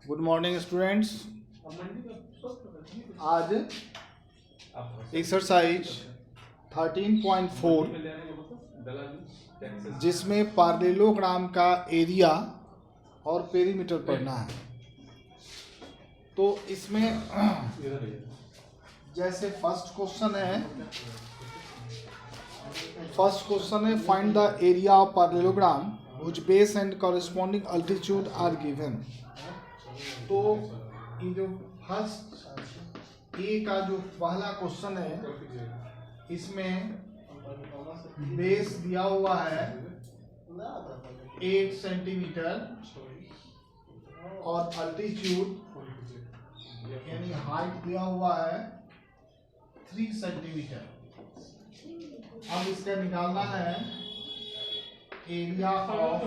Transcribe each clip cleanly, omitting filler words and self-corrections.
Good morning students. आज exercise 13.4 जिसमें पार्लेलोग्राम का एरिया और पेरीमीटर पढ़ना है। तो इसमें जैसे फर्स्ट क्वेश्चन है find the area of parallelogram which base and corresponding altitude are given. तो ये जो फर्स्ट ए का जो पहला क्वेश्चन है, इसमें बेस दिया हुआ है 8 सेंटीमीटर और अल्टीट्यूड यानी हाइट दिया हुआ है 3 सेंटीमीटर। अब इसका निकालना है area of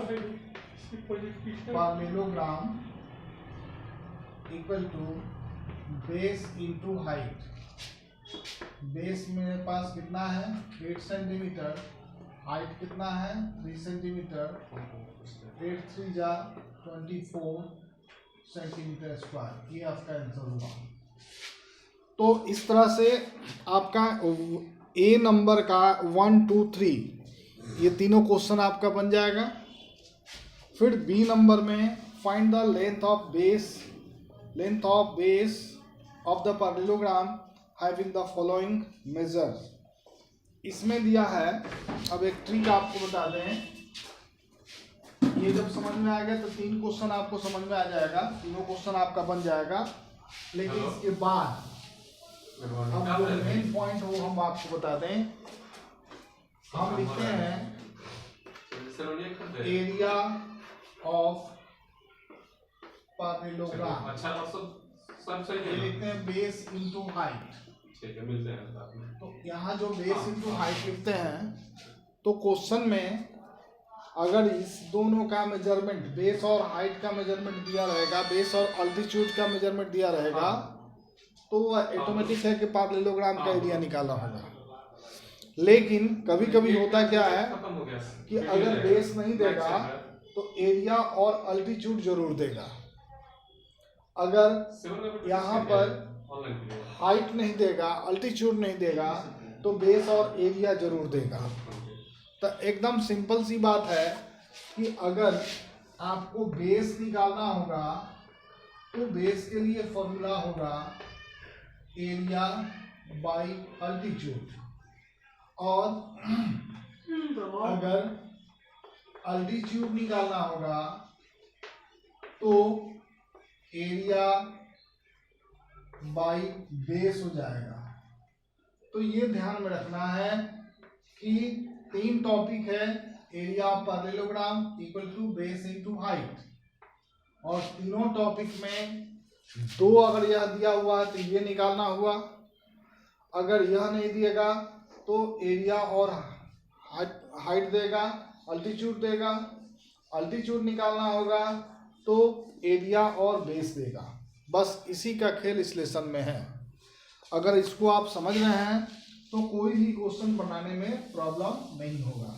parallelogram equal to base into height. Base मेरे पास कितना है 8 सेंटीमीटर, हाइट कितना है 3 सेंटीमीटर, 8 3 जा 24 सेंटीमीटर स्क्वायर। ये आपका आंसर होगा। तो इस तरह से आपका ए नंबर का 1 2 3 ये तीनों क्वेश्चन आपका बन जाएगा। फिर बी नंबर में find the length of base of the parallelogram having the following measures. इसमें दिया है, अब एक ट्रिक आपको बता दें, ये जब समझ में आ गया तो 3 क्वेश्चन आपको समझ में आ जाएगा, तीनों क्वेश्चन आपका बन जाएगा। लेकिन इसके बाद अब जो मेन पॉइंट हो हम आपको बता दें। हम लिखते हैं एरिया ऑफ पैरेललोग्राम, ये लिखते हैं बेस इंटू हाइट। तो यहाँ जो बेस इंटू हाइट लिखते हैं, तो क्वेश्चन में अगर इस दोनों का मेजरमेंट, बेस और हाइट का मेजरमेंट दिया रहेगा, बेस और अल्टीट्यूड का मेजरमेंट दिया रहेगा, तो वह ऑटोमेटिक है कि पैरेललोग्राम का एरिया निकाला होगा। लेकिन कभी कभी होता क्या है कि अगर बेस नहीं देगा तो एरिया और अल्टीट्यूड जरूर देगा। अगर यहाँ पर हाइट नहीं देगा, अल्टीट्यूड नहीं देगा, तो बेस और एरिया जरूर देगा। तो एकदम सिंपल सी बात है कि अगर आपको बेस निकालना होगा तो बेस के लिए फॉर्मूला होगा एरिया बाई अल्टीट्यूड, और अगर अल्टीट्यूड निकालना होगा तो एरिया बाई बेस हो जाएगा। तो ये ध्यान में रखना है कि 3 टॉपिक है, area of parallelogram equal to base into height, और तीनों टॉपिक में 2 अगर यह दिया हुआ है तो ये निकालना हुआ। अगर यह नहीं दिएगा तो एरिया और हाइट देगा, अल्टीट्यूड देगा, अल्टीट्यूड निकालना होगा तो एरिया और बेस देगा। बस इसी का खेल इस लेसन में है। अगर इसको आप समझ रहे हैं तो कोई भी क्वेश्चन बनाने में प्रॉब्लम नहीं होगा।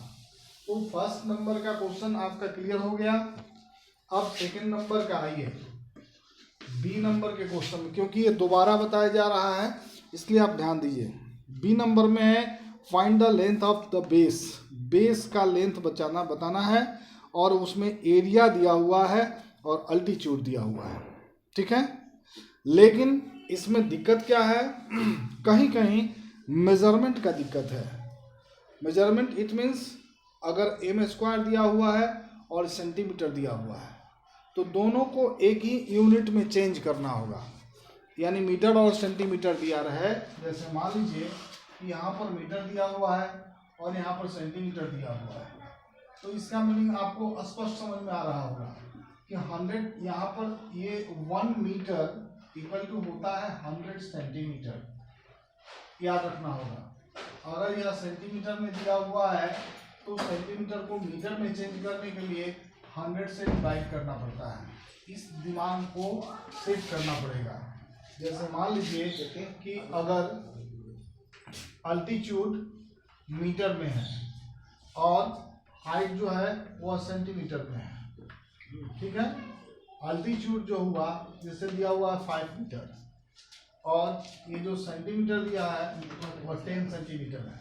तो फर्स्ट नंबर का क्वेश्चन आपका क्लियर हो गया। अब सेकंड नंबर का आइए, बी नंबर के क्वेश्चन में, क्योंकि ये दोबारा बताया जा रहा है इसलिए आप ध्यान दीजिए। बी नंबर में है find the length of the base. Base का लेंथ बताना है, और उसमें एरिया दिया हुआ है और अल्टीट्यूड दिया हुआ है, ठीक है। लेकिन इसमें दिक्कत क्या है, कहीं कहीं मेजरमेंट का दिक्कत है। मेजरमेंट इट मीन्स अगर m² दिया हुआ है और सेंटीमीटर दिया हुआ है तो दोनों को एक ही यूनिट में चेंज करना होगा, यानी मीटर और सेंटीमीटर दिया रहे। जैसे मान लीजिए कि यहाँ पर मीटर दिया हुआ है और यहाँ पर सेंटीमीटर दिया हुआ है, तो इसका मीनिंग आपको स्पष्ट समझ में आ रहा होगा कि 100 यहाँ पर ये 1 मीटर इक्वल टू होता है 100 सेंटीमीटर, याद रखना होगा। अगर यह सेंटीमीटर में दिया हुआ है तो सेंटीमीटर को मीटर में चेंज करने के लिए 100 से डिवाइड करना पड़ता है। इस दिमाग को सेट करना पड़ेगा। जैसे मान लीजिए कि अगर अल्टीट्यूड मीटर में है और हाइट जो है वह सेंटीमीटर में है, ठीक है। अल्टीट्यूड जो हुआ जिसे दिया हुआ है 5 मीटर, और ये जो सेंटीमीटर दिया है वो 10 सेंटीमीटर है।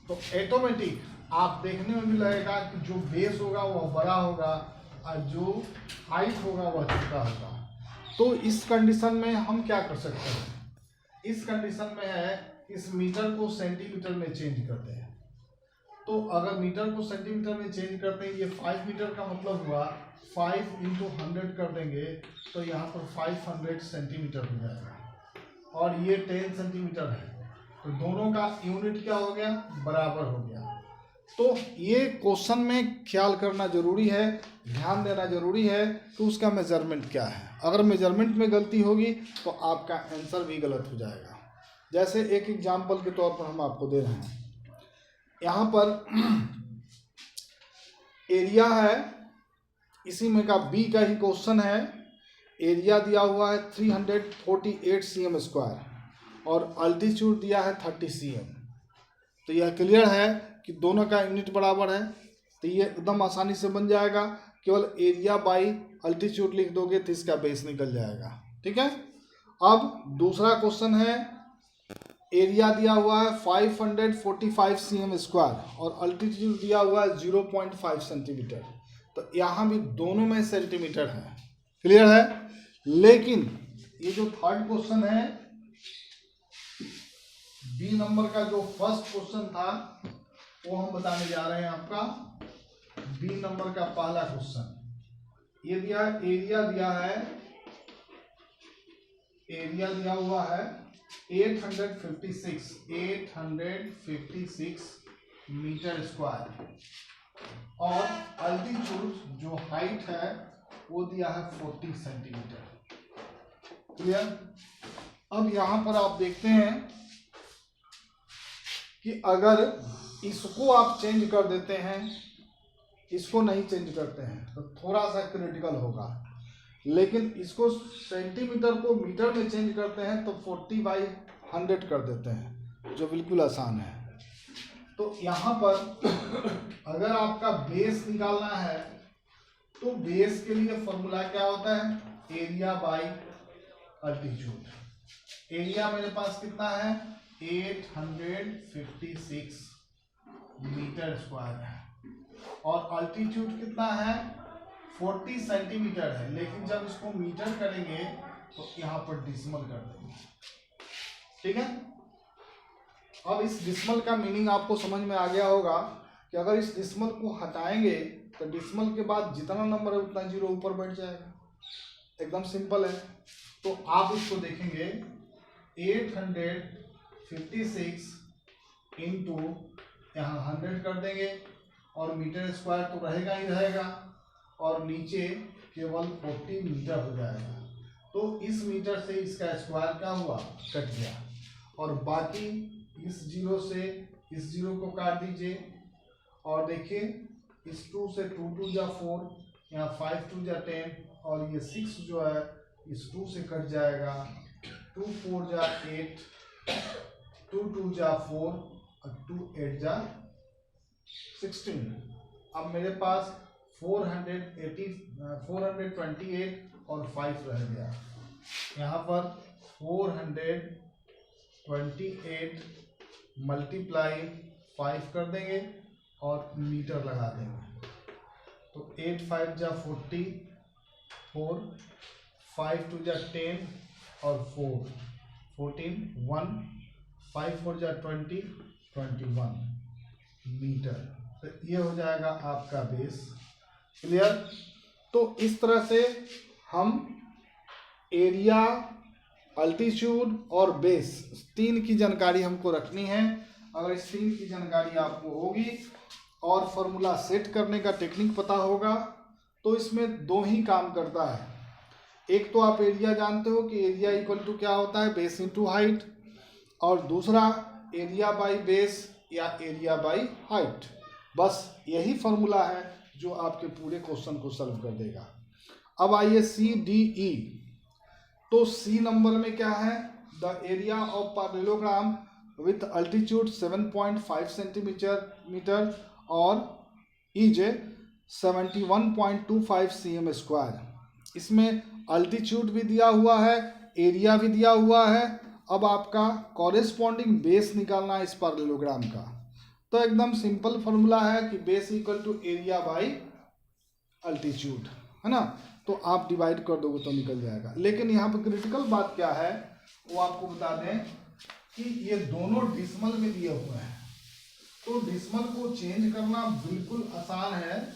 तो ऑटोमेटिक आप देखने में भी लगेगा कि जो बेस होगा वह बड़ा होगा और जो हाइट होगा वह छोटा होगा। तो इस कंडीशन में हम क्या कर सकते हैं, इस कंडीशन में है इस मीटर को सेंटीमीटर में चेंज करते हैं। तो अगर मीटर को सेंटीमीटर में चेंज करते हैं, ये 5 मीटर का मतलब हुआ 5 × 100 कर देंगे तो यहाँ पर 500 सेंटीमीटर हो जाएगा, और ये 10 सेंटीमीटर है, तो दोनों का यूनिट क्या हो गया, बराबर हो गया। तो ये क्वेश्चन में ख्याल करना जरूरी है, ध्यान देना जरूरी है कि उसका मेजरमेंट क्या है। अगर मेजरमेंट में गलती होगी तो आपका आंसर भी गलत हो जाएगा। जैसे एक एग्जाम्पल के तौर पर हम आपको दे रहे हैं, यहाँ पर एरिया है, इसी में का बी का ही क्वेश्चन है। एरिया दिया हुआ है 348 cm² और अल्टीट्यूड दिया है 30 cm। तो यह क्लियर है कि दोनों का यूनिट बराबर है, तो ये एकदम आसानी से बन जाएगा। केवल एरिया बाई अल्टीट्यूड लिख दोगे तो इसका बेस निकल जाएगा। ठीक है। अब दूसरा क्वेश्चन है, एरिया दिया हुआ है 545 cm² और अल्टीट्यूड दिया हुआ है 0.5 सेंटीमीटर। तो यहाँ भी दोनों में सेंटीमीटर है, क्लियर है। लेकिन ये जो थर्ड क्वेश्चन है, बी नंबर का जो फर्स्ट क्वेश्चन था वो हम बताने जा रहे हैं आपका। बी नंबर का पहला क्वेश्चन ये दिया है, एरिया दिया हुआ है 856 मीटर स्क्वायर, और अल्टीट्यूड जो हाइट है वो दिया है 40 सेंटीमीटर। क्लियर। अब यहां पर आप देखते हैं कि अगर इसको आप चेंज कर देते हैं, इसको नहीं चेंज करते हैं तो थोड़ा सा क्रिटिकल होगा, लेकिन इसको सेंटीमीटर को मीटर में चेंज करते हैं तो 40/100 कर देते हैं, जो बिल्कुल आसान है। तो यहाँ पर अगर आपका बेस निकालना है तो बेस के लिए फॉर्मूला क्या होता है, एरिया बाई अल्टीट्यूड। एरिया मेरे पास कितना है 856 मीटर स्क्वायर है, और अल्टीट्यूड कितना है 40 सेंटीमीटर है, लेकिन जब इसको मीटर करेंगे तो यहाँ पर डिसिमल कर देंगे। ठीक है। अब इस डिसिमल का मीनिंग आपको समझ में आ गया होगा कि अगर इस डिसिमल को हटाएंगे तो डिसिमल के बाद जितना नंबर है उतना जीरो ऊपर बैठ जाएगा। एकदम सिंपल है। तो आप इसको देखेंगे 856 इंटू यहाँ 100 कर देंगे, और मीटर स्क्वायर तो रहेगा ही रहेगा, और नीचे केवल 40 मीटर हो जाएगा। तो इस मीटर से इसका स्क्वायर क्या हुआ, कट गया, और बाकी इस जीरो से इस जीरो को काट दीजिए, और देखिए इस 2 से 2 2 जा 4, यहाँ 5 2 जा 10, और ये 6 जो है इस 2 से कट जाएगा, 2 4 जा 8, 2 2 जा 4 और 2 8 जा 16। अब मेरे पास 428 और 5 रह गया, यहाँ पर 428 मल्टीप्लाई 5 कर देंगे और मीटर लगा देंगे। तो 8 5 जा 40, 4 5 2 जा 10 और 4 14 1 5 4 जा 20 21 मीटर। तो ये हो जाएगा आपका बेस। क्लियर। तो इस तरह से हम एरिया, अल्टीट्यूड और बेस, तीन की जानकारी हमको रखनी है। अगर इस तीन की जानकारी आपको होगी और फॉर्मूला सेट करने का टेक्निक पता होगा तो इसमें दो ही काम करता है। एक तो आप एरिया जानते हो कि एरिया इक्वल टू क्या होता है, बेस इंटू हाइट, और दूसरा एरिया बाई बेस या एरिया बाई हाइट। बस यही फॉर्मूला है जो आपके पूरे क्वेश्चन को सॉल्व कर देगा। अब आइए सी डी ई। तो सी नंबर में क्या है, the area of parallelogram with altitude 7.5 centimetre और इज 71.25 cm स्क्वायर। इसमें अल्टीट्यूड भी दिया हुआ है, एरिया भी दिया हुआ है। अब आपका कॉरेस्पॉन्डिंग बेस निकालना है इस पैरेललोग्राम का। तो एकदम सिंपल फॉर्मूला है कि base equal to area by altitude, है ना। तो आप डिवाइड कर दोगे तो निकल जाएगा। लेकिन यहाँ पर क्रिटिकल बात क्या है वो आपको बता दें कि ये दोनों डिसमल में दिए हुए हैं, तो डिसमल को चेंज करना बिल्कुल आसान है।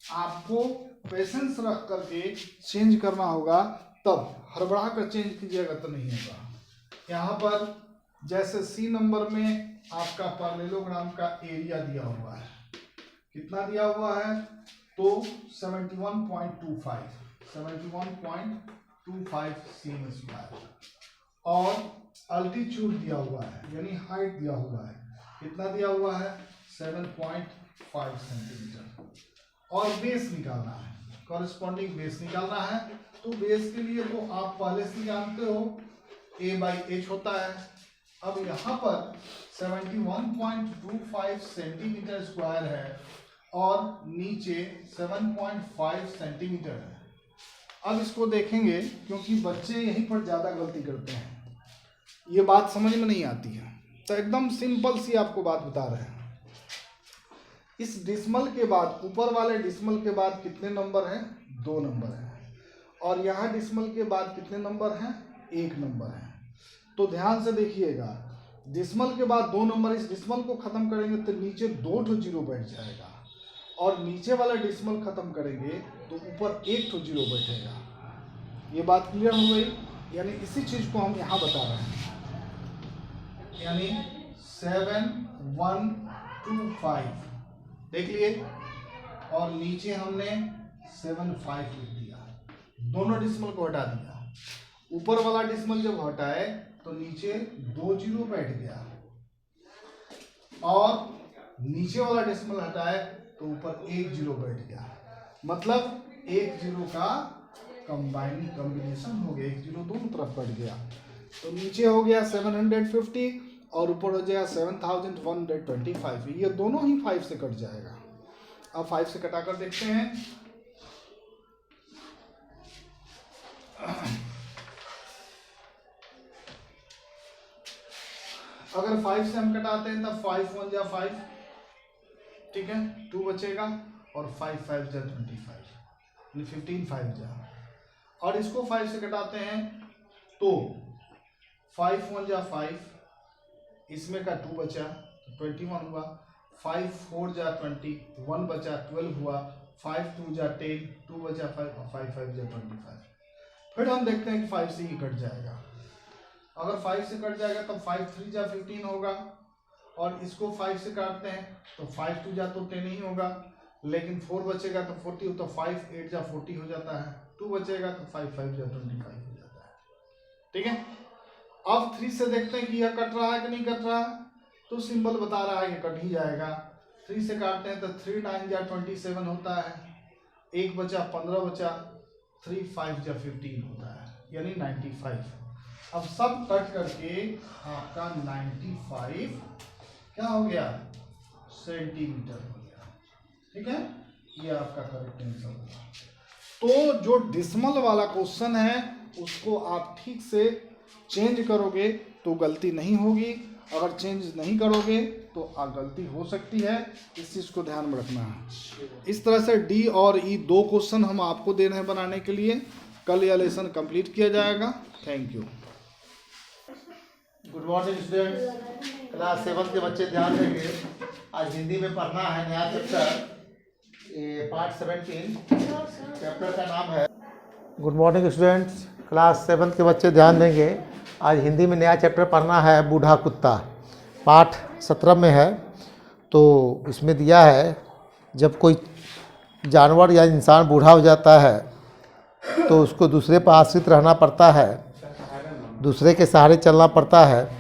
आपको पेशेंस रख करके चेंज करना होगा, तब हड़बड़ा कर चेंज कीजिएगा तो नहीं होगा। यहाँ पर जैसे सी नंबर में आपका पैरेललोग्राम का एरिया दिया हुआ है, कितना दिया हुआ है तो 71.25 सीम स्क्वायर, और अल्टीट्यूड दिया हुआ है यानी हाइट दिया हुआ है, कितना दिया हुआ है 7.5 सेंटीमीटर, और बेस निकालना है, कॉरेस्पॉन्डिंग बेस निकालना है। तो बेस के लिए तो आप पहले से जानते हो A/H होता है। अब यहाँ पर 71.25 सेंटीमीटर स्क्वायर है और नीचे 7.5 सेंटीमीटर है। अब इसको देखेंगे क्योंकि बच्चे यहीं पर ज़्यादा गलती करते हैं, ये बात समझ में नहीं आती है। तो एकदम सिंपल सी आपको बात बता रहे हैं। इस डिसमल के बाद, ऊपर वाले डिसमल के बाद कितने नंबर हैं 2 नंबर हैं, और यहाँ डिसमल के बाद कितने नंबर हैं 1 नंबर है। तो ध्यान से देखिएगा, डिसमल के बाद 2 नंबर, इस डिसमल को खत्म करेंगे तो नीचे 2 ठो जीरो बैठ जाएगा, और नीचे वाला डिसमल खत्म करेंगे तो ऊपर 1 ठो जीरो बैठेगा। ये बात क्लियर हो गई। यानी इसी चीज को हम यहाँ बता रहे हैं, यानी 7125 देख लिए, और नीचे हमने 75 लिख दिया, दोनों डिसमल को हटा दिया। ऊपर वाला डिसमल जब हटाए तो नीचे 2 जीरो बैठ गया, और नीचे वाला डिसमल हटाए तो ऊपर 1 जीरो बैठ गया। मतलब 1 जीरो का कॉम्बिनेशन हो गया, 1 जीरो दोनों तरफ कट गया। तो नीचे हो गया 750 और ऊपर हो जाएगा 7125। ये दोनों ही 5 से कट जाएगा। अब 5 से कटा कर देखते हैं। अगर 5 से हम कटाते हैं तब 5 1 जा 5, ठीक है, 2 बचेगा, और 5 5 जा 25, 15 5 जा। और इसको 5 से कटाते हैं तो 5 1 जा 5, इसमें का 2 बचा 21 हुआ, 5 4 जा 20, 1 बचा 12 हुआ, 5 2 जा 10, 2 बचा 5, 5 5 जा 25। फिर हम देखते हैं कि 5 से ही कट जाएगा। अगर 5 से कट जाएगा तो 5 3 जा 15 होगा, और इसको 5 से काटते हैं तो 5 2 जा तो 10 ही होगा, लेकिन 4 बचेगा तो 40, तो 5 8 जा 40 हो जाता है, 2 बचेगा तो 5 5 जा 25 हो जाता है। ठीक है, अब 3 से देखते हैं कि यह कट रहा है कि नहीं कट रहा है। तो सिंबल बता रहा है कि कट ही जाएगा। 3 से काटते हैं तो 3 9 जा 27 होता है, 1 बचा 15 बचा, 3 5 जा 15 होता है, यानी 95। अब सब कट करके आपका 95 क्या हो गया सेंटीमीटर हो गया। ठीक है, ये आपका करेक्ट आंसर होगा। तो जो डिसमल वाला क्वेश्चन है उसको आप ठीक से चेंज करोगे तो गलती नहीं होगी, अगर चेंज नहीं करोगे तो गलती हो सकती है। इस चीज़ को ध्यान में रखना है। इस तरह से डी और ई 2 क्वेश्चन हम आपको दे रहे हैं बनाने के लिए। कल यह लेसन कंप्लीट किया जाएगा। Thank you. Good morning students, class 7 के बच्चे ध्यान देंगे। आज हिंदी में पढ़ना है नया चैप्टर, ये पार्ट 17, चैप्टर का नाम है। गुड मॉर्निंग स्टूडेंट्स, क्लास 7 के बच्चे ध्यान देंगे। आज हिंदी में नया चैप्टर पढ़ना है बूढ़ा कुत्ता, पाठ 17 में है। तो इसमें दिया है जब कोई जानवर या इंसान बूढ़ा हो जाता है तो उसको दूसरे पर आश्रित रहना पड़ता है, दूसरे के सहारे चलना पड़ता है,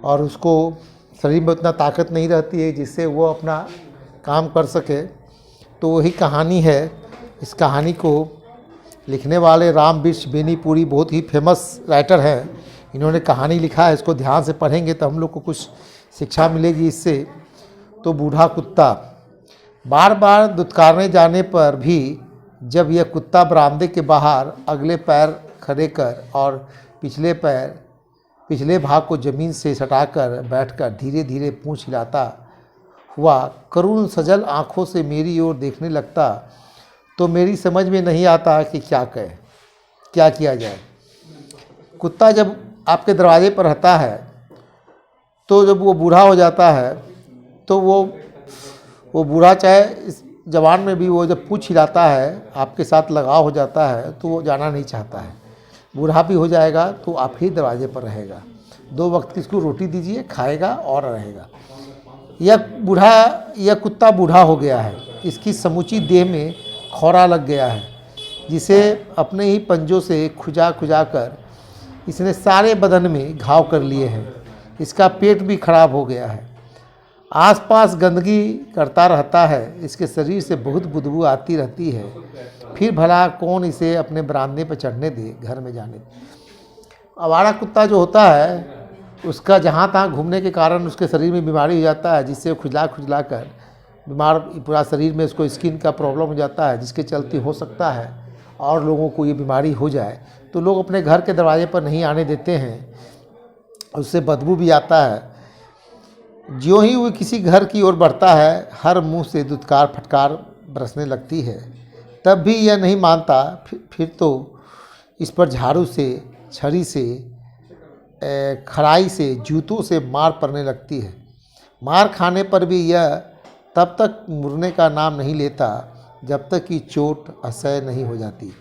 और उसको शरीर में उतना ताकत नहीं रहती है जिससे वो अपना काम कर सके। तो वही कहानी है। इस कहानी को लिखने वाले राम बिरश बेनीपुरी बहुत ही फेमस राइटर हैं। इन्होंने कहानी लिखा है, इसको ध्यान से पढ़ेंगे तो हम लोग को कुछ शिक्षा मिलेगी इससे। तो बूढ़ा कुत्ता। बार बार दुत्कारने जाने पर भी जब यह कुत्ता बरामदे के बाहर अगले पैर खड़े कर और पिछले भाग को ज़मीन से सटाकर बैठकर धीरे धीरे पूंछ हिलाता हुआ करुण सजल आँखों से मेरी ओर देखने लगता तो मेरी समझ में नहीं आता कि क्या किया जाए। कुत्ता जब आपके दरवाजे पर रहता है तो जब वो बूढ़ा हो जाता है तो वो बूढ़ा चाहे इस जवान में भी वो जब पूंछ हिलाता है आपके साथ लगाव हो जाता है तो वो जाना नहीं चाहता है। बूढ़ा भी हो जाएगा तो आपके ही दरवाजे पर रहेगा। 2 वक्त की इसको रोटी दीजिए, खाएगा और रहेगा। यह कुत्ता बूढ़ा हो गया है। इसकी समूची देह में खौरा लग गया है जिसे अपने ही पंजों से खुजा कर इसने सारे बदन में घाव कर लिए हैं। इसका पेट भी खराब हो गया है। आसपास गंदगी करता रहता है। इसके शरीर से बहुत बदबू आती रहती है। फिर भला कौन इसे अपने बरामदे पर चढ़ने दे, घर में जाने दे। आवारा कुत्ता जो होता है उसका जहाँ तहाँ घूमने के कारण उसके शरीर में बीमारी हो जाता है, जिससे खुजला कर बीमार पूरा शरीर में उसको स्किन का प्रॉब्लम हो जाता है, जिसके चलते हो सकता है और लोगों को ये बीमारी हो जाए। तो लोग अपने घर के दरवाजे पर नहीं आने देते हैं, उससे बदबू भी आता है। ज्यों ही वो किसी घर की ओर बढ़ता है हर मुंह से दुत्कार फटकार बरसने लगती है। तब भी यह नहीं मानता। फिर तो इस पर झाड़ू से, छड़ी से, खराई से, जूतों से मार पड़ने लगती है। मार खाने पर भी यह तब तक मुड़ने का नाम नहीं लेता जब तक कि चोट असह्य नहीं हो जाती।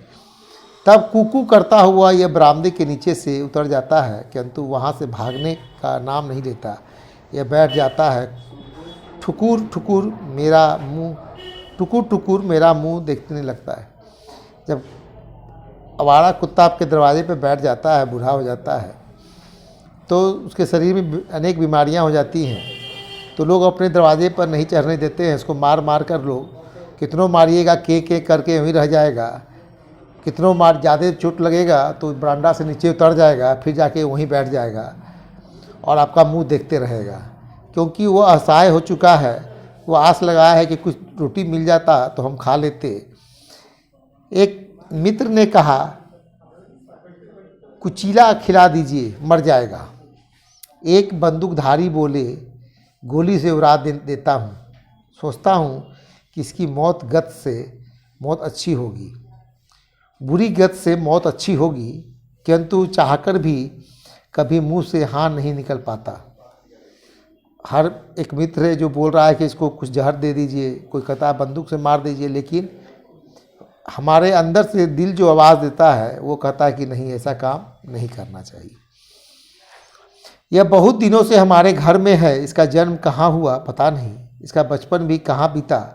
तब कूकू करता हुआ यह बरामदे के नीचे से उतर जाता है, किंतु वहाँ से भागने का नाम नहीं लेता। यह बैठ जाता है। ठुकुर ठुकुर मेरा मुंह देखने लगता है। जब आवारा कुत्ता आपके दरवाजे पर बैठ जाता है, बूढ़ा हो जाता है, तो उसके शरीर में अनेक बीमारियां हो जाती हैं। तो लोग अपने दरवाजे पर नहीं चढ़ने देते हैं। इसको मार कर लोग कितनों मारिएगा, के करके वहीं रह जाएगा। कितनों मार ज़्यादा चोट लगेगा तो बरामदा से नीचे उतर जाएगा, फिर जाके वहीं बैठ जाएगा और आपका मुंह देखते रहेगा, क्योंकि वो असहाय हो चुका है। वो आस लगाया है कि कुछ रोटी मिल जाता तो हम खा लेते। एक मित्र ने कहा, कुचीला खिला दीजिए, मर जाएगा। एक बंदूकधारी बोले, गोली से उड़ा देता हूँ। सोचता हूँ कि इसकी मौत अच्छी होगी, बुरी गत से मौत अच्छी होगी, किंतु चाहकर भी कभी मुंह से हाँ नहीं निकल पाता। हर एक मित्र है जो बोल रहा है कि इसको कुछ जहर दे दीजिए, कोई कहता है बंदूक से मार दीजिए, लेकिन हमारे अंदर से दिल जो आवाज़ देता है वो कहता है कि नहीं, ऐसा काम नहीं करना चाहिए। यह बहुत दिनों से हमारे घर में है। इसका जन्म कहाँ हुआ पता नहीं, इसका बचपन भी कहाँ बीता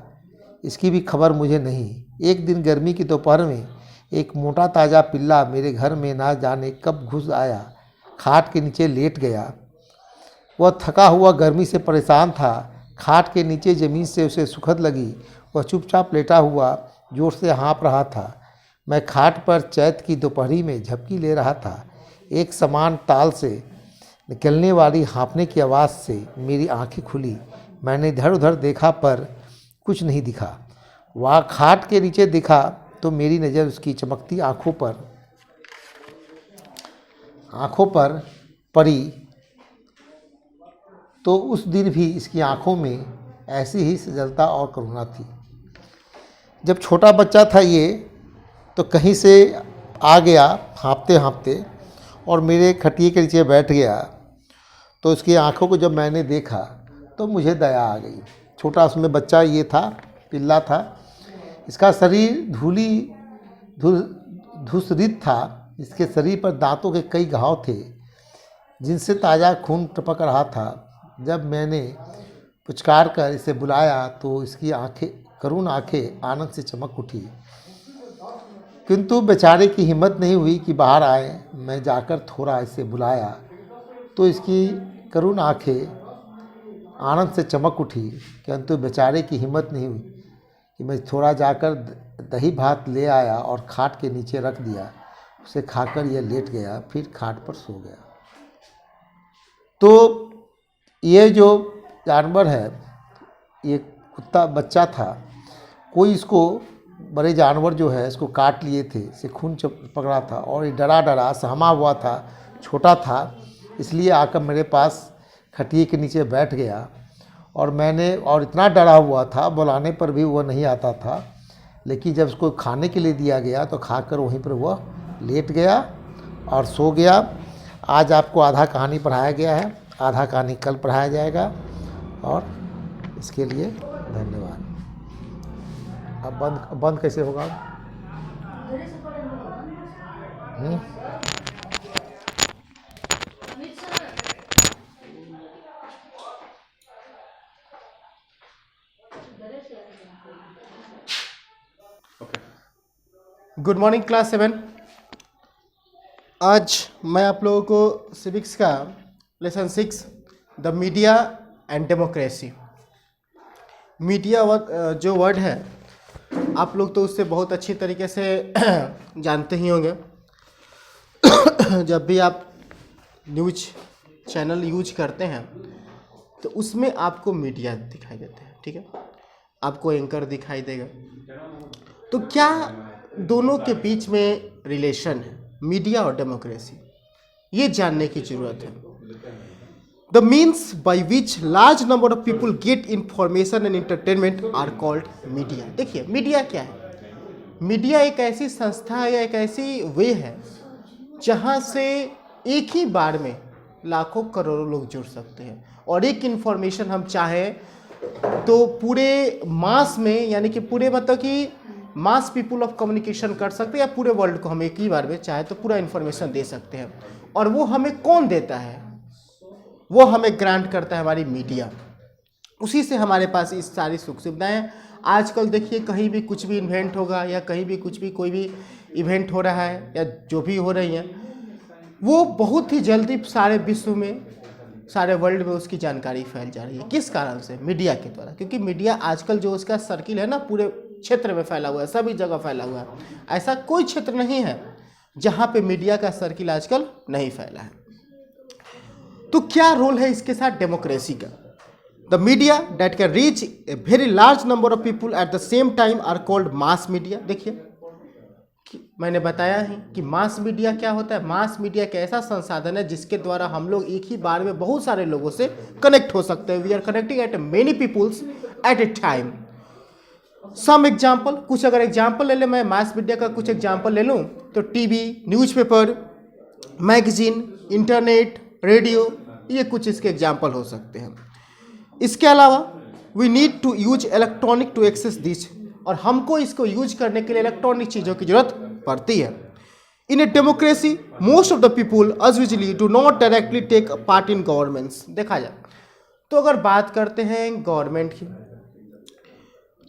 इसकी भी खबर मुझे नहीं। एक दिन गर्मी की दोपहर में एक मोटा ताज़ा पिल्ला मेरे घर में ना जाने कब घुस आया, खाट के नीचे लेट गया। वह थका हुआ गर्मी से परेशान था। खाट के नीचे ज़मीन से उसे सुखद लगी। वह चुपचाप लेटा हुआ जोर से हाँफ रहा था। मैं खाट पर चैत की दोपहरी में झपकी ले रहा था। एक समान ताल से निकलने वाली हाँफने की आवाज़ से मेरी आंखें खुली। मैंने इधर उधर देखा पर कुछ नहीं दिखा। वह खाट के नीचे दिखा तो मेरी नज़र उसकी चमकती आंखों पर पड़ी। तो उस दिन भी इसकी आंखों में ऐसी ही सजलता और करुणा थी। जब छोटा बच्चा था ये, तो कहीं से आ गया हाँफते हाँफते और मेरे खटिए के नीचे बैठ गया। तो उसकी आंखों को जब मैंने देखा तो मुझे दया आ गई। छोटा उसमें बच्चा ये था, पिल्ला था। इसका शरीर धूसरित था। इसके शरीर पर दांतों के कई घाव थे जिनसे ताज़ा खून टपक रहा था। जब मैंने पुचकार कर इसे बुलाया तो इसकी करुण आंखें आनंद से चमक उठी, किंतु बेचारे की हिम्मत नहीं हुई कि बाहर आए। मैं जाकर थोड़ा इसे बुलाया तो इसकी करुण आंखें आनंद से चमक उठी, किंतु बेचारे की हिम्मत नहीं हुई कि मैं थोड़ा जाकर दही भात ले आया और खाट के नीचे रख दिया। उसे खाकर यह लेट गया, फिर खाट पर सो गया। तो ये जो जानवर है, ये कुत्ता बच्चा था, कोई इसको बड़े जानवर जो है इसको काट लिए थे, इसे खून पकड़ा था और ये डरा डरा सहमा हुआ था, छोटा था, इसलिए आकर मेरे पास खटिए के नीचे बैठ गया और इतना डरा हुआ था, बुलाने पर भी वह नहीं आता था। लेकिन जब उसको खाने के लिए दिया गया तो खाकर वहीं पर वह लेट गया और सो गया। आज आपको आधा कहानी पढ़ाया गया है, आधा कहानी कल पढ़ाया जाएगा और इसके लिए धन्यवाद। अब बंद कैसे होगा? Good morning class 7। आज मैं आप लोगों को सिविक्स का lesson 6 the media and democracy. Media जो वर्ड है आप लोग तो उससे बहुत अच्छी तरीके से जानते ही होंगे। जब भी आप न्यूज चैनल यूज करते हैं तो उसमें आपको मीडिया दिखाई देते हैं, ठीक है, आपको एंकर दिखाई देगा। तो क्या दोनों के बीच में रिलेशन है, मीडिया और डेमोक्रेसी, ये जानने की जरूरत है। The means by which large number of people get information and entertainment are called media. देखिए मीडिया क्या है? मीडिया एक ऐसी संस्था या एक ऐसी वे है जहाँ से एक ही बार में लाखों करोड़ों लोग जुड़ सकते हैं और एक इंफॉर्मेशन हम चाहें तो पूरे मास में, यानी कि पूरे मतलब कि मास पीपुल ऑफ कम्युनिकेशन कर सकते हैं, या पूरे वर्ल्ड को हम एक ही बार में चाहे तो पूरा इन्फॉर्मेशन दे सकते हैं। और वो हमें कौन देता है? वो हमें ग्रांट करता है हमारी मीडिया। उसी से हमारे पास इस सारी सुख सुविधाएं हैं। आजकल देखिए कहीं भी कुछ भी इवेंट होगा या कहीं भी कुछ भी कोई भी इवेंट हो रहा है या जो भी हो रही है, वो बहुत ही जल्दी सारे विश्व में, सारे वर्ल्ड में उसकी जानकारी फैल जा रही है। किस कारण से? मीडिया के द्वारा। क्योंकि मीडिया आजकल जो उसका सर्किल है ना, पूरे क्षेत्र में फैला हुआ है, सभी जगह फैला हुआ है। ऐसा कोई क्षेत्र नहीं है जहां पे मीडिया का सर्किल आजकल नहीं फैला है। तो क्या रोल है इसके साथ डेमोक्रेसी का? The media that can reach a very large number of people at the same time are called mass media. देखिए मैंने बताया है कि मास मीडिया क्या होता है। मास मीडिया एक ऐसा संसाधन है जिसके द्वारा हम लोग एक ही बार में बहुत सारे लोगों से कनेक्ट हो सकते हैं। We are connecting at many peoples at a time. Some example, कुछ अगर एग्जाम्पल ले लें, मैं मास मीडिया का कुछ एग्जाम्पल ले लूँ तो TV, newspaper, magazine, internet, radio, ये कुछ इसके एग्जाम्पल हो सकते हैं। इसके अलावा we need to use electronic to access this, और हमको इसको यूज करने के लिए इलेक्ट्रॉनिक चीज़ों की जरूरत पड़ती है। In a democracy most of the people as usually do not directly take part in governments। देखा जाए तो अगर बात करते हैं गवर्नमेंट की,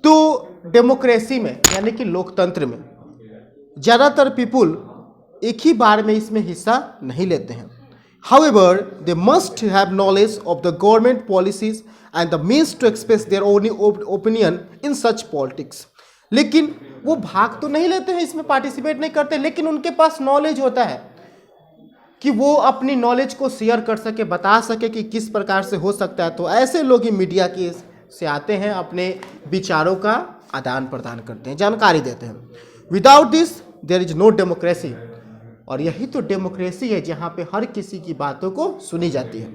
तो डेमोक्रेसी में यानी कि लोकतंत्र में ज़्यादातर पीपुल एक ही बार में इसमें हिस्सा नहीं लेते हैं। However, they must have knowledge of the government policies and the means to express their own opinion in such politics। लेकिन वो भाग तो नहीं लेते हैं, इसमें पार्टिसिपेट नहीं करते, लेकिन उनके पास नॉलेज होता है कि वो अपनी नॉलेज को शेयर कर सके, बता सके कि किस प्रकार से हो सकता है। तो ऐसे लोग ही मीडिया की से आते हैं, अपने विचारों का आदान प्रदान करते हैं, जानकारी देते हैं। Without this there is no democracy. और यही तो डेमोक्रेसी है जहाँ पे हर किसी की बातों को सुनी जाती है।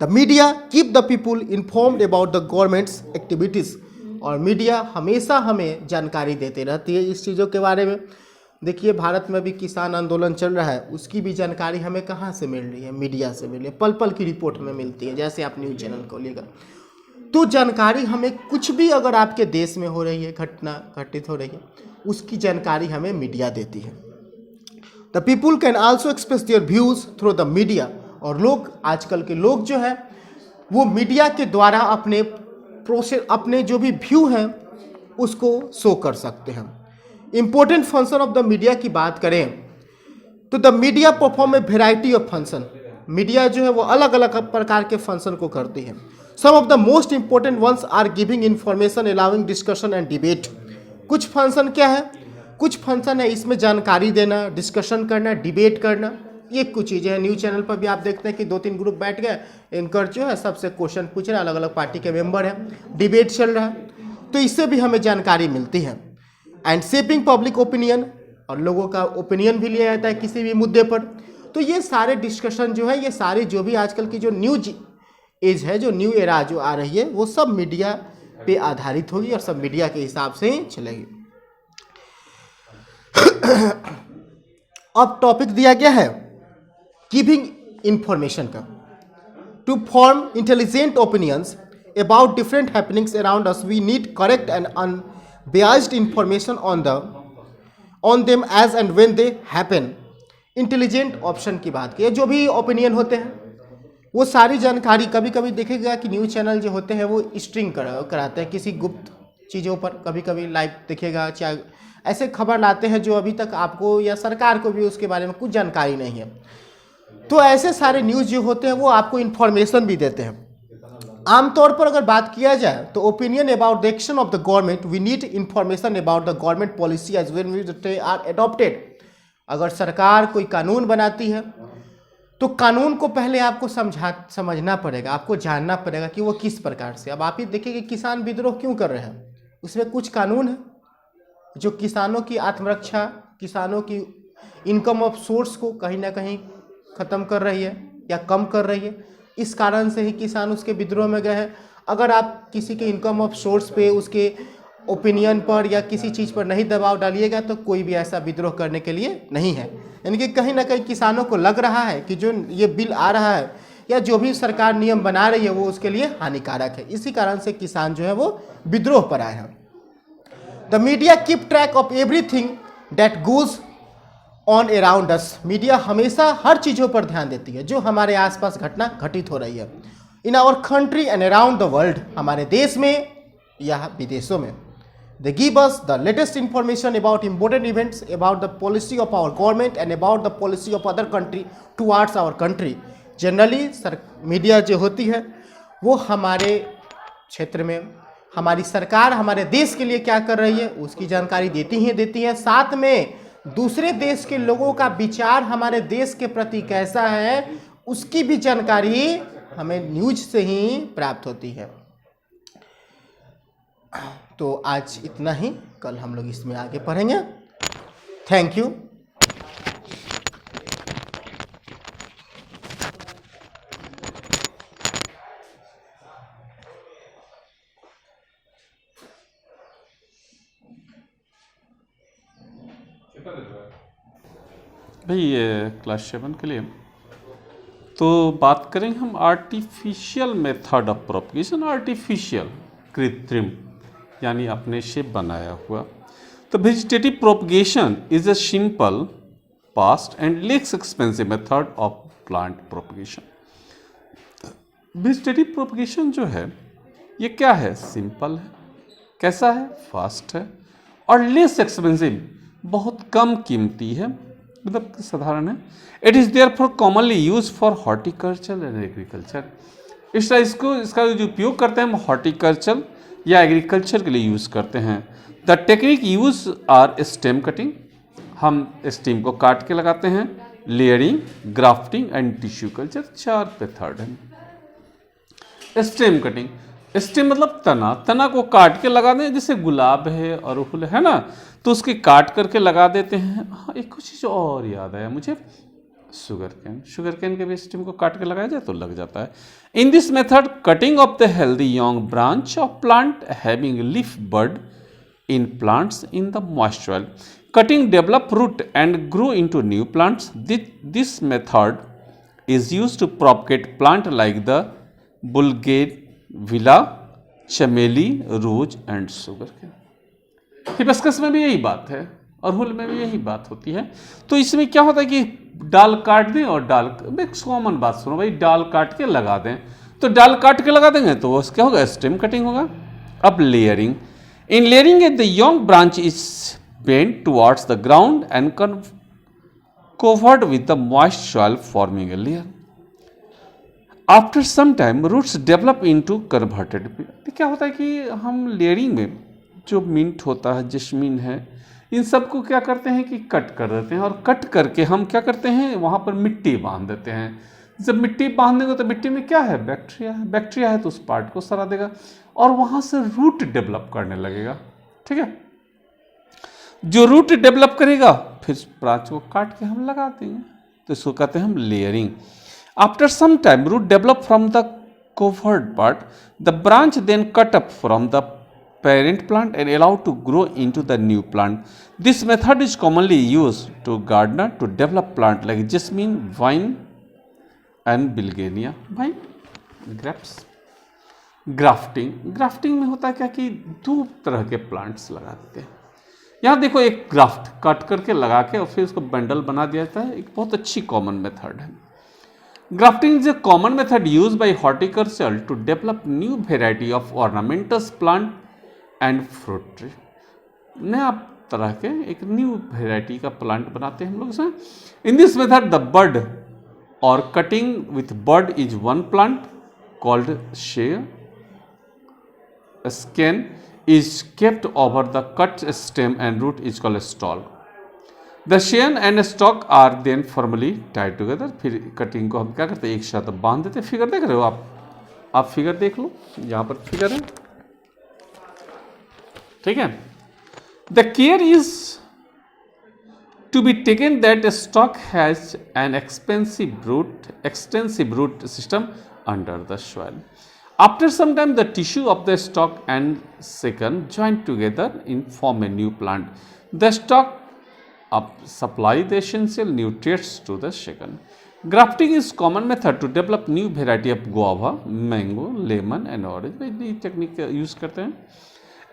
The media keep the people informed about the governments activities. और मीडिया हमेशा हमें जानकारी देते रहती है इस चीज़ों के बारे में। देखिए भारत में भी किसान आंदोलन चल रहा है, उसकी भी जानकारी हमें कहाँ से मिल रही है? मीडिया से मिल रही है, पल पल की रिपोर्ट हमें मिलती है। जैसे आप न्यूज़ चैनल खोलिएगा तो जानकारी हमें, कुछ भी अगर आपके देश में हो रही है, घटना घटित हो रही है, उसकी जानकारी हमें मीडिया देती है। The people can also express their views through the media. और लोग, आजकल के लोग जो है वो मीडिया के द्वारा अपने जो भी व्यू हैं उसको शो कर सकते हैं। Important function of the media की बात करें तो the media perform a variety of function. Media जो है वो अलग अलग प्रकार के फंक्शन को करती है। Some of the most important ones are giving information, allowing discussion and debate. कुछ फंक्शन क्या है? कुछ फंक्शन है इसमें जानकारी देना, डिस्कशन करना, डिबेट करना, ये कुछ चीज़ें हैं। न्यूज़ चैनल पर भी आप देखते हैं कि 2-3 ग्रुप बैठ गए, एंकर जो है सबसे क्वेश्चन पूछ रहे हैं, अलग अलग पार्टी के मेंबर हैं, डिबेट चल रहा है, तो इससे भी हमें जानकारी मिलती है। एंड शेपिंग पब्लिक ओपिनियन, और लोगों का ओपिनियन भी लिया जाता है किसी भी मुद्दे पर। तो ये सारे डिस्कशन जो है, ये सारे जो भी आजकल की जो न्यूज एज है, जो न्यू एरा जो आ रही है, वो सब मीडिया पे आधारित होगी और सब मीडिया के हिसाब से ही चलेगी। अब टॉपिक दिया गया है गिविंग इंफॉर्मेशन का। To form intelligent opinions about different happenings around us we need correct and unbiased information on them as and when they happen. Intelligent option की बात की, जो भी ओपिनियन होते हैं वो सारी जानकारी, कभी कभी देखेगा कि न्यूज़ चैनल जो होते हैं वो स्ट्रिंग कराते हैं किसी गुप्त चीज़ों पर, कभी कभी लाइव देखेगा, चाहे ऐसे खबर लाते हैं जो अभी तक आपको या सरकार को भी उसके बारे में कुछ जानकारी नहीं है। तो ऐसे सारे न्यूज़ जो होते हैं वो आपको इन्फॉर्मेशन भी देते हैं। आमतौर पर अगर बात किया जाए तो opinion about the action of the government, we need information about the government policy as when they are adopted. अगर सरकार कोई कानून बनाती है तो कानून को पहले आपको समझना पड़ेगा, आपको जानना पड़ेगा कि वो किस प्रकार से। अब आप ही देखिए कि किसान विद्रोह क्यों कर रहे हैं, उसमें कुछ कानून है जो किसानों की आत्मरक्षा, किसानों की इनकम ऑफ सोर्स को कहीं ना कहीं ख़त्म कर रही है या कम कर रही है। इस कारण से ही किसान उसके विद्रोह में गए हैं। अगर आप किसी के इनकम ऑफ सोर्स पे, उसके ओपिनियन पर या किसी चीज़ पर नहीं दबाव डालिएगा तो कोई भी ऐसा विद्रोह करने के लिए नहीं है। यानी कि कहीं ना कहीं किसानों को लग रहा है कि जो ये बिल आ रहा है या जो भी सरकार नियम बना रही है वो उसके लिए हानिकारक है। इसी कारण से किसान जो है वो विद्रोह पर आए हैं। The media keep track of everything that goes on around us. Media हमेशा हर चीज़ों पर ध्यान देती है जो हमारे आसपास घटना घटित हो रही है। In our country and around the world, हमारे देश में या विदेशों में। They give us the latest information about important events, about the policy of our government and about the policy of other country towards our country. Generally media जो होती है वो हमारे क्षेत्र में हमारी सरकार हमारे देश के लिए क्या कर रही है उसकी जानकारी देती है। साथ में दूसरे देश के लोगों का विचार हमारे देश के प्रति कैसा है उसकी भी जानकारी हमें न्यूज से ही प्राप्त होती है। तो आज इतना ही, कल हम लोग इसमें आगे पढ़ेंगे। Thank you. भाई ये क्लास 7 के लिए तो बात करेंगे हम artificial method of propagation. Artificial, कृत्रिम, यानी अपने से बनाया हुआ। तो vegetative propagation is a simple, fast and less expensive method of plant propagation. Vegetative propagation जो है ये क्या है, सिंपल है, कैसा है, फास्ट है और लेस एक्सपेंसिव, बहुत कम कीमती है, मतलब साधारण है। It is there for commonly use for horticulture and agriculture. इसका जो उपयोग करते हैं हम हॉर्टिकल्चर या एग्रीकल्चर के लिए यूज़ करते हैं। The technique use are stem cutting, हम स्टेम को काट के लगाते हैं, layering, grafting and tissue culture, 4 method है। स्टेम कटिंग, स्टेम मतलब तना को काट के लगा दें, जैसे गुलाब है, अड़हुल है ना, तो उसके काट करके लगा देते हैं। हाँ, एक कुछ चीज़ और याद आया मुझे, शुगर कैन के भी स्टेम को काट के लगाया जाए तो लग जाता है। In this method cutting of the healthy young branch of plant having leaf bud in plants in the moist soil, cutting develop root and grow into new plants. This method is used to propagate plant like the bougainvillea, chameli, rose and sugar cane. Hibiscus में भी यही बात है, अड़हुल में भी यही बात होती है। तो इसमें क्या होता है कि डाल काट दें और डाल, एक कॉमन बात सुनो भाई, डाल काट के लगा दें, तो डाल काट के लगा देंगे तो क्या होगा, स्टेम कटिंग होगा। अब layering, in layering the young branch is bent towards the ground and covered with the moist soil forming a layer. After some time roots develop into converted plant। क्या होता है कि हम लेयरिंग में जो mint होता है, जस्मीन है, इन सब को क्या करते हैं कि कट कर देते हैं, और कट करके हम क्या करते हैं वहाँ पर मिट्टी बांध देते हैं। जब मिट्टी बांध देंगे तो मिट्टी में क्या है, बैक्टीरिया है, बैक्टीरिया है तो उस पार्ट को सड़ा देगा और वहाँ से रूट डेवलप करने लगेगा। ठीक है, जो रूट डेवलप करेगा फिर ब्रांच को काट के हम लगा देंगे, तो इसको कहते हैं हम layering. After some time root develop from the covered part, the branch then cut up from the parent plant and allowed to grow into the new plant. This method is commonly used to gardener to develop plant like jasmine, vine and begonia, vine, grapes. Grafting में होता है क्या कि दो तरह के plants लगा देते हैं। यहाँ देखो एक ग्राफ्ट काट करके लगा के और फिर उसको बंडल बना दिया जाता है, एक बहुत अच्छी कॉमन मेथड है। Grafting is a common method used by horticulture to develop new variety of ornamentous plant and fruit tree. नया तरह के एक न्यू वेराइटी का प्लांट बनाते हैं हम लोग इसमें। In this method the bud और cutting with bud is one plant called share scan is kept over the cut stem and root is called stall. The scion and stock are then formally tied together. फिर cutting को हम क्या करते हैं, एक साथ बांध देते हैं। फिगर देख रहे हो आप फिगर देख लो, यहाँ पर फिगर है, ठीक है। The care is to be taken that stock has an extensive root system under the soil. After some time the tissue of the stock and second join together in form a new plant. The stock supply the essential nutrients to the second. Grafting is common method to develop new variety of guava, mango, lemon and orange. ये technique use करते हैं।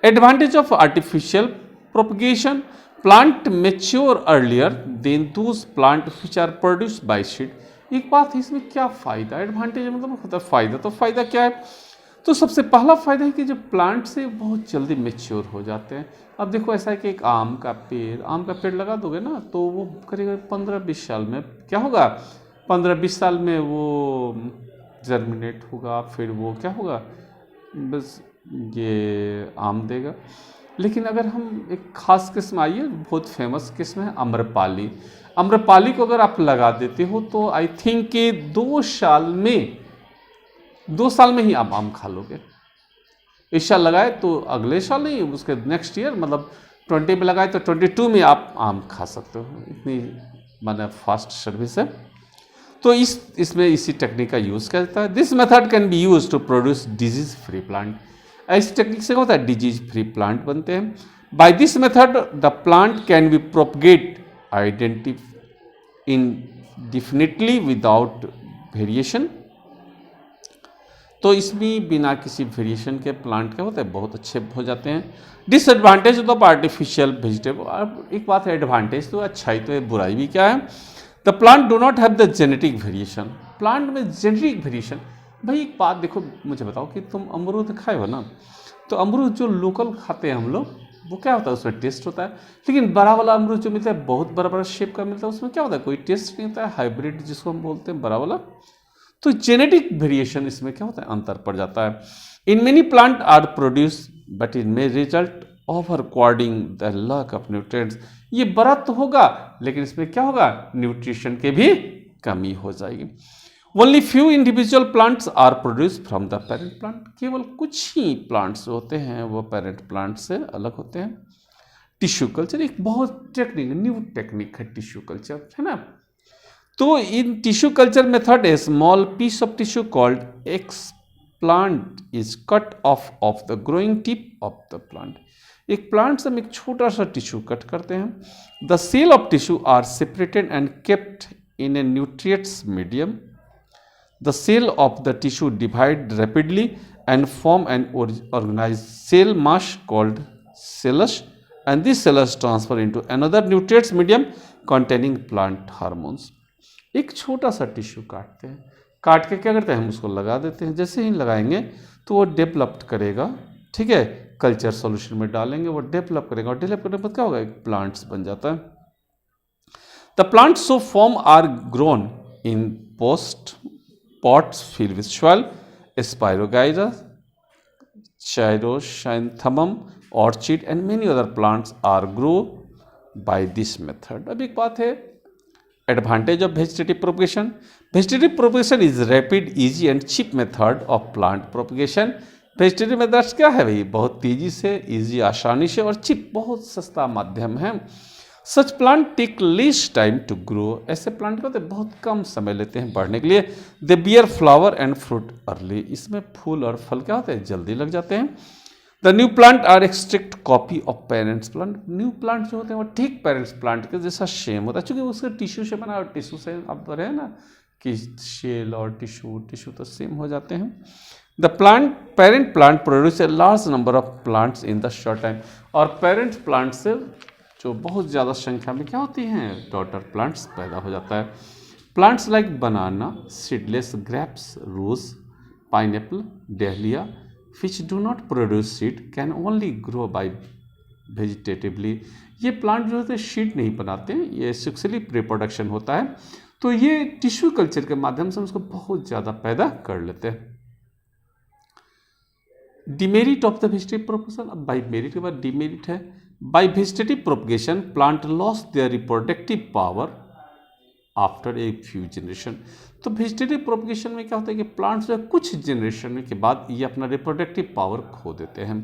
Advantage of artificial propagation: plant mature earlier than those plant which are produced by seed. एक बात है इसमें क्या फायदा, advantage मतलब होता है फायदा। तो फायदा क्या है, तो सबसे पहला फायदा है कि जो प्लांट से बहुत जल्दी मेच्योर हो जाते हैं। अब देखो ऐसा है कि एक आम का पेड़ लगा दोगे ना, तो वो करीब 15-20 साल में क्या होगा, 15-20 साल में वो जर्मिनेट होगा, फिर वो क्या होगा, बस ये आम देगा। लेकिन अगर हम एक खास किस्म आइए, बहुत फेमस किस्म है आम्रपाली को अगर आप लगा देते हो तो आई थिंक कि 2 साल में ही आप आम खा लोगे। इस साल लगाए तो अगले साल नहीं, उसके नेक्स्ट ईयर मतलब 20 में लगाए तो 22 में आप आम खा सकते हो। इतनी माने फास्ट सर्विस है। तो इसमें इसी टेक्निक का यूज़ किया जाता है। This method can be use to produce disease free plant. इस टेक्निक से होता है डिजीज फ्री प्लांट बनते हैं। By this method the plant can be propagate indefinitely without variation. तो इसमें बिना किसी वेरिएशन के प्लांट क्या होता है, बहुत अच्छे हो जाते हैं। Disadvantage of artificial vegetable. अब एक बात है, एडवांटेज तो अच्छाई तो है, बुराई भी क्या है। The plant do not have the genetic variation. Plant में जेनेटिक वेरिएशन, भाई एक बात देखो, मुझे बताओ कि तुम अमरूद खाए हो ना, तो अमरूद जो लोकल खाते हैं हम लोग, वो क्या होता है, उसमें टेस्ट होता है। लेकिन बड़ा वाला अमरूद जो मिलता है, बहुत बड़ा शेप का मिलता है, उसमें क्या होता है, कोई टेस्ट नहीं होता है। हाइब्रिड जिसको हम बोलते हैं बड़ा वाला, तो जेनेटिक वेरिएशन इसमें क्या होता है, अंतर पड़ जाता है। In many plant are produce but in may result over crowding the lack of nutrients. ये बड़ा तो होगा लेकिन इसमें क्या होगा, न्यूट्रिशन के भी कमी हो जाएगी। Only few individual plants are produce from the parent plant. केवल कुछ ही प्लांट्स होते हैं वो पेरेंट प्लांट से अलग होते हैं। टिश्यू कल्चर एक बहुत न्यू टेक्निक है टिश्यू कल्चर, है ना। तो in tissue culture method a small piece of tissue called explant is cut off the growing tip of the plant. एक प्लांट से हम एक छोटा सा टिश्यू कट करते हैं। The cell of tissue are separated and kept in a nutrients medium. The cell of the tissue divide rapidly and form an organized cell mass called cellus, and this cellus transfer into another nutrients medium containing plant hormones. एक छोटा सा tissue काटते हैं, काट के क्या करते हैं, हम उसको लगा देते हैं। जैसे ही लगाएंगे तो वो डेवलप करेगा, ठीक है, कल्चर सॉल्यूशन में डालेंगे, वो डेवलप करेगा और डेवलप करने के बाद क्या होगा, एक प्लांट्स बन जाता है। The plants so form are grown in pots filled with soil, Spirogyra, Cheiroxanthemum, orchid and many other plants are grown by this method. अब एक बात है, advantage of vegetative propagation. Vegetative propagation is rapid, easy and cheap method of plant propagation vegetative methods क्या है भाई? बहुत तेजी से, इजी, आसानी से, और चिप, बहुत सस्ता माध्यम है। Such plant take less time to grow. ऐसे प्लांट क्या होते हैं, बहुत कम समय लेते हैं बढ़ने के लिए। दे beer flower and fruit early. इसमें फूल और फल क्या होते हैं, जल्दी लग जाते हैं। The new plant are extract copy of parents plant. New plant जो होते हैं वो ठीक पेरेंट्स प्लांट के जैसा सेम होता है, चूंकि उसके टिश्यू से बना, और टिश्यू से आप रहे ना कि शेल और टिश्यू तो सेम हो जाते हैं। The parent plant produce a large number of plants in the short time. और पेरेंट प्लांट से जो बहुत ज़्यादा संख्या में क्या होती हैं, डॉटर प्लांट्स पैदा हो जाता है। Plants like banana, seedless grapes, rose, pineapple, dahlia, which do not produce seed can only grow by vegetatively। ये प्लांट जो होते हैं सीड नहीं बनाते हैं, ये सेक्सुअली रिप्रोडक्शन होता है, तो ये टिश्यू कल्चर के माध्यम से उसको बहुत ज़्यादा पैदा कर लेते हैं। Demerit of the vegetative propagation. अब बाई मेरिट के बाद डिमेरिट है। By vegetative propagation plant loss their reproductive power after a few generation. तो वेजिटेटिव प्रोपगेशन में क्या होता है कि प्लांट्स जो कुछ जनरेशन के बाद ये अपना रिप्रोडक्टिव पावर खो देते हैं।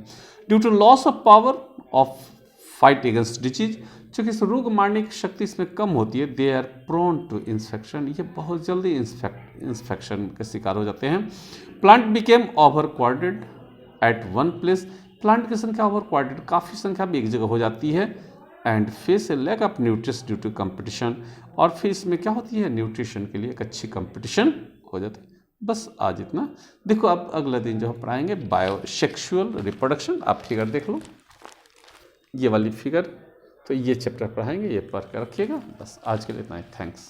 Due to loss of power of fight against disease, चूँकि इस रोग मारने की शक्ति इसमें कम होती है, they are prone to infection. ये बहुत जल्दी इन्फेक्शन के शिकार हो जाते हैं। Plant became over crowded at one place. Plant की संख्या ओवर क्वार्टेड, काफ़ी संख्या भी एक जगह हो जाती है। And face a lack of nutrition due to competition. और फिर इसमें क्या होती है, न्यूट्रिशन के लिए एक अच्छी कंपटीशन हो जाती है। बस आज इतना। देखो अब अगले दिन जो हम पढ़ाएंगे बायोसेक्सुअल रिप्रोडक्शन। आप फिगर देख लो, ये वाली फिगर, तो ये चैप्टर पढ़ाएंगे, ये पढ़ कर रखिएगा। बस आज के लिए इतना ही। थैंक्स।